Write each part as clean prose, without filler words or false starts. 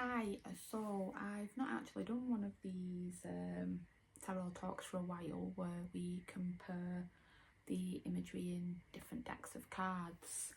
Hi, so I've not actually done one of these tarot talks for a while where we compare the imagery in different decks of cards,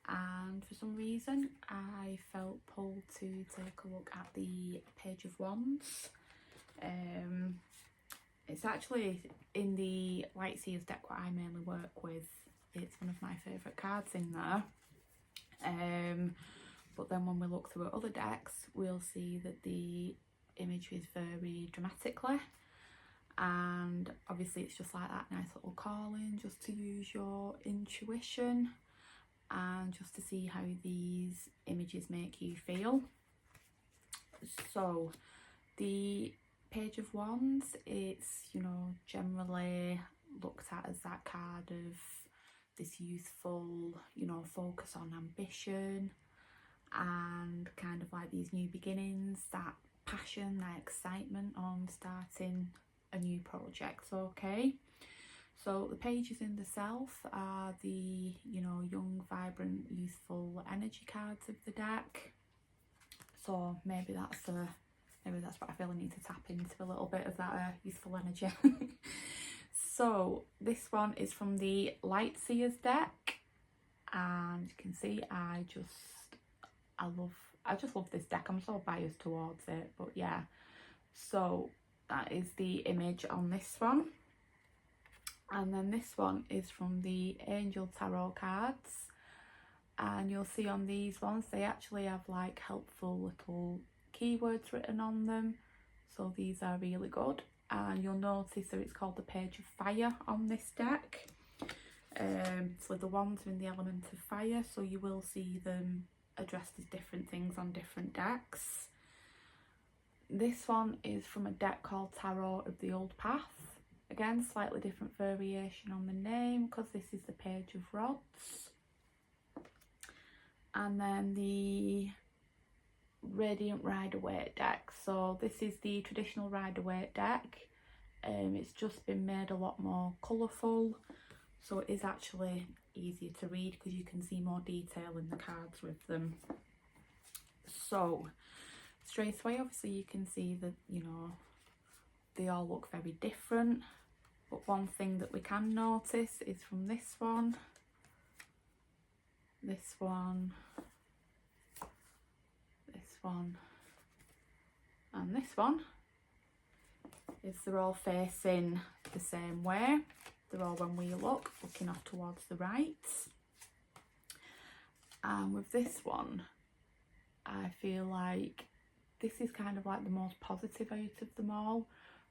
and for some reason I felt pulled to take a look at the Page of Wands. It's actually in the Lightseers deck what I mainly work with. It's one of my favourite cards in there. But then when we look through other decks, we'll see that the imagery vary dramatically, and obviously it's just like that nice little calling just to use your intuition and just to see how these images make you feel. So the Page of Wands, it's, you know, generally looked at as that card of this youthful, you know, focus on ambition and kind of like these new beginnings, that passion, that excitement on starting a new project. Okay, so the pages in the Self are the, you know, young, vibrant, youthful energy cards of the deck. So maybe that's what I feel I need to tap into, a little bit of that youthful energy. So this one is from the Lightseers deck, and you can see I just love this deck. I'm so biased towards it, but yeah. So that is the image on this one, and then this one is from the Angel Tarot cards, and you'll see on these ones they actually have like helpful little keywords written on them, so these are really good. And you'll notice that it's called the Page of Fire on this deck. So the wands are in the element of fire, so you will see them addressed as different things on different decks. This one is from a deck called Tarot of the Old Path. Again, slightly different variation on the name because this is the Page of Rods. And then the Radiant Rider-Waite deck. So this is the traditional Rider-Waite deck. It's just been made a lot more colourful, so it is actually easier to read because you can see more detail in the cards with them. So straight away, obviously you can see that, you know, they all look very different, but one thing that we can notice is from this one, this one, this one, and this one, is they're all facing the same way. They're all, when we look, looking off towards the right. And with this one, I feel like this is kind of like the most positive out of them all.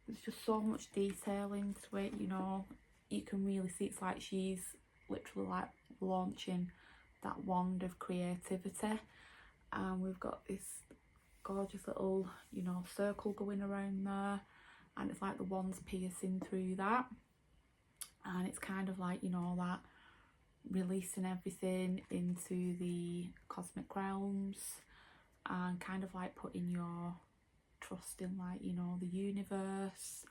There's just so much detail into it, you know. You can really see it's like she's literally like launching that wand of creativity. And we've got this gorgeous little, you know, circle going around there, and it's like the wand's piercing through that. And it's kind of like, you know, that releasing everything into the cosmic realms and kind of like putting your trust in, like, you know, the universe,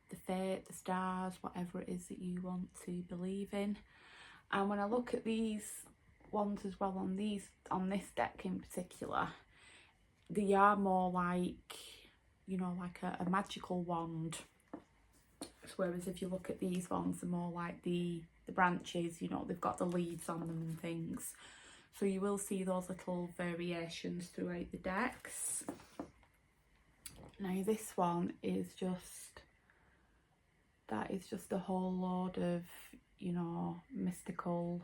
the fate, the stars, whatever it is that you want to believe in. And when I look at these ones as well on this deck in particular, they are more like, you know, like a magical wand. Whereas if you look at these ones, they're more like the branches, you know, they've got the leaves on them and things. So you will see those little variations throughout the decks. Now this one is just, that is just a whole load of, you know, mystical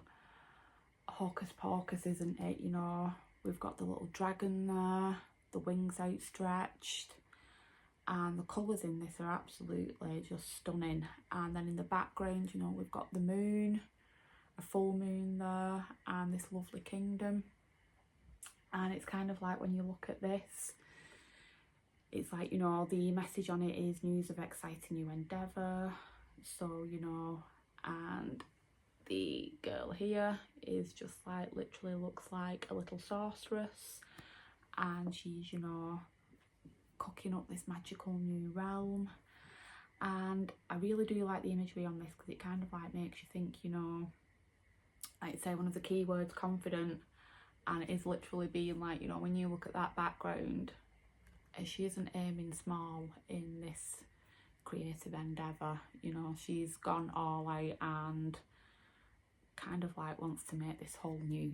hocus pocus, isn't it? You know, we've got the little dragon there, the wings outstretched, and the colours in this are absolutely just stunning. And then in the background, you know, we've got the moon, a full moon there, and this lovely kingdom. And it's kind of like, when you look at this, it's like, you know, the message on it is news of exciting new endeavour. So, you know, and the girl here is just like, literally looks like a little sorceress, and she's, you know, cooking up this magical new realm. And I really do like the imagery on this because it kind of like makes you think, you know, like say one of the keywords, confident, and it is literally being like, you know, when you look at that background, she isn't aiming small in this creative endeavour. You know, she's gone all out and kind of like wants to make this whole new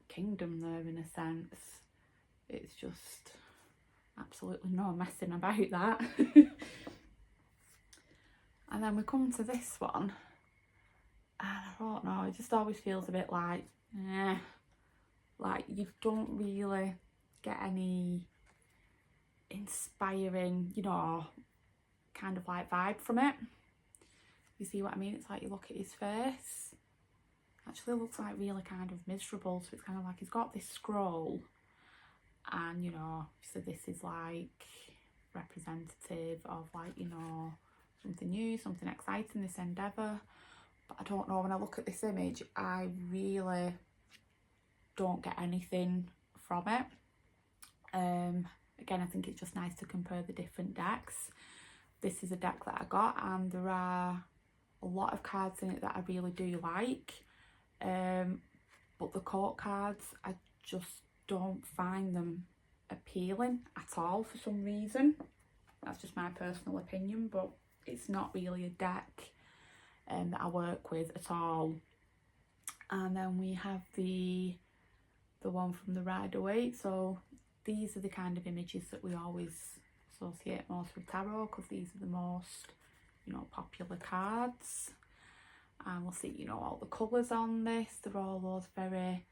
kingdom there, in a sense. It's just absolutely no messing about that. And then we come to this one, and I don't know, it just always feels a bit like, like you don't really get any inspiring, you know, kind of like vibe from it. You see what I mean? It's like you look at his face, actually looks like really kind of miserable. So it's kind of like he's got this scroll, and you know, so this is like representative of like, you know, something new, something exciting, this endeavour. But I don't know, when I look at this image, I really don't get anything from it. Again, I think it's just nice to compare the different decks. This is a deck that I got, and there are a lot of cards in it that I really do like. But the court cards, I just don't find them appealing at all for some reason. That's just my personal opinion, but it's not really a deck that I work with at all. And then we have the one from the Rider-Waite. So these are the kind of images that we always associate most with tarot, because these are the most, you know, popular cards. And we'll see, you know, all the colours on this. They're all those very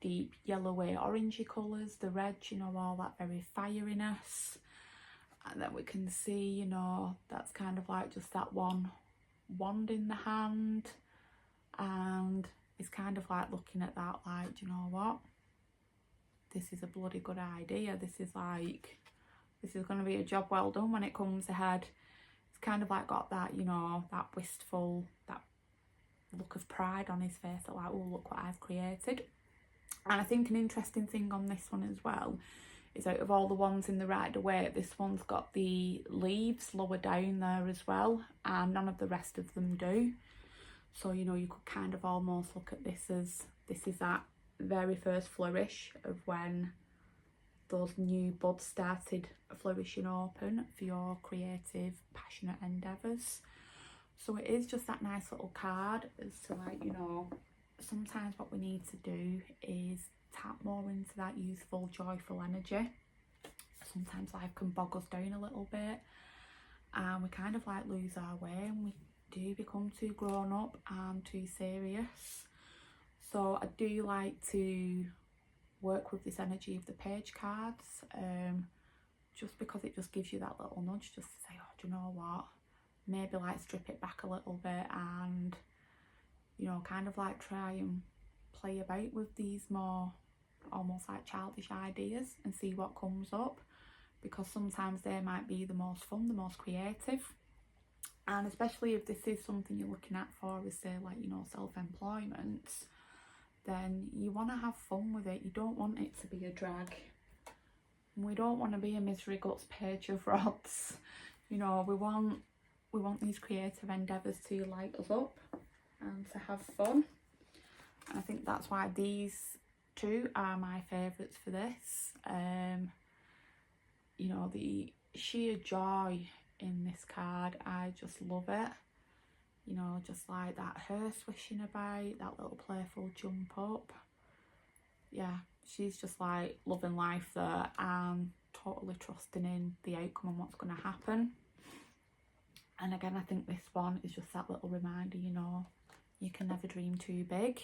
deep yellowy, orangey colours. The red, you know, all that very fieriness. And then we can see, you know, that's kind of like just that one wand in the hand. And it's kind of like looking at that like, do you know what? This is a bloody good idea. This is going to be a job well done when it comes ahead. It's kind of like got that, you know, that wistful, that look of pride on his face, that like, oh, look what I've created. And I think an interesting thing on this one as well is, out of all the ones in the Rider-Waite, this one's got the leaves lower down there as well, and none of the rest of them do. So, you know, you could kind of almost look at this as, this is that very first flourish of when those new buds started flourishing open for your creative, passionate endeavours. So it is just that nice little card as to like, you know, sometimes what we need to do is tap more into that youthful, joyful energy. Sometimes life can bog us down a little bit, and we kind of like lose our way, and we do become too grown up and too serious. So I do like to work with this energy of the page cards, just because it just gives you that little nudge just to say, oh, do you know what, maybe like strip it back a little bit and, you know, kind of like try and play about with these more almost like childish ideas and see what comes up, because sometimes they might be the most fun, the most creative. And especially if this is something you're looking at for, as say like, you know, self-employment, then you want to have fun with it. You don't want it to be a drag. We don't want to be a misery guts page of rods. You know, we want these creative endeavours to light us up and to have fun. And I think that's why these two are my favourites for this. You know, the sheer joy in this card, I just love it. You know, just like that hair swishing about, that little playful jump up. Yeah, she's just like loving life there and totally trusting in the outcome and what's going to happen. And again, I think this one is just that little reminder, you know, you can never dream too big.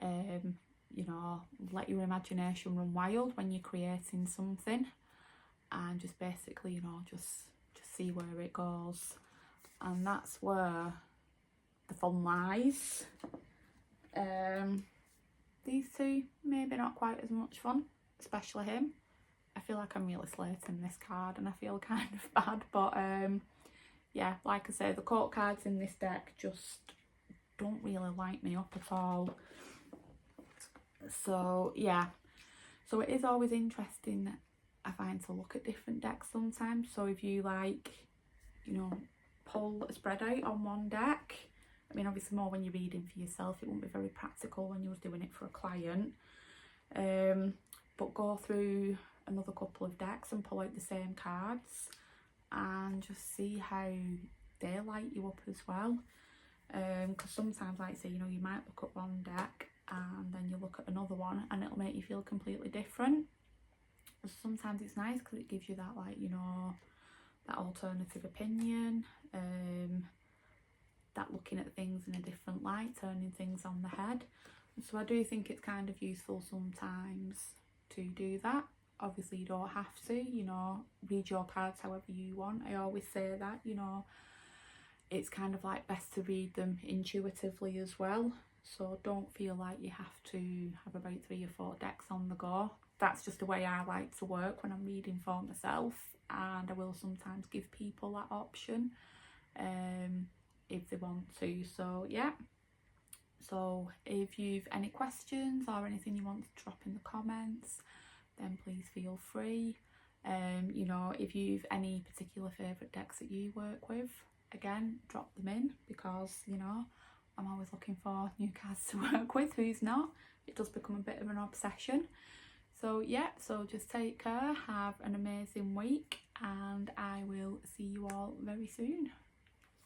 You know, let your imagination run wild when you're creating something, and just basically, you know, just see where it goes. And that's where the fun lies. These two, maybe not quite as much fun, especially him. I feel like I'm really slating this card and I feel kind of bad, but yeah, like I say, the court cards in this deck just don't really light me up at all. So yeah, so it is always interesting, I find, to look at different decks sometimes. So if you like, you know, pull a spread out on one deck, I mean obviously more when you're reading for yourself, it won't be very practical when you was doing it for a client, but go through another couple of decks and pull out the same cards and just see how they light you up as well. Because sometimes, like I say, you know, you might look at one deck and then you look at another one and it'll make you feel completely different. Sometimes it's nice because it gives you that, like, you know, that alternative opinion, that looking at things in a different light, turning things on the head. So I do think it's kind of useful sometimes to do that. Obviously you don't have to, you know, read your cards however you want. I always say that, you know, it's kind of like best to read them intuitively as well. So don't feel like you have to have about 3 or 4 decks on the go. That's just the way I like to work when I'm reading for myself, and I will sometimes give people that option if they want to. So yeah, so if you've any questions or anything you want to drop in the comments, then please feel free. You know, if you've any particular favourite decks that you work with, again, drop them in, because, you know, I'm always looking for new cards to work with. Who's not? It does become a bit of an obsession. So yeah, so just take care, have an amazing week, and I will see you all very soon.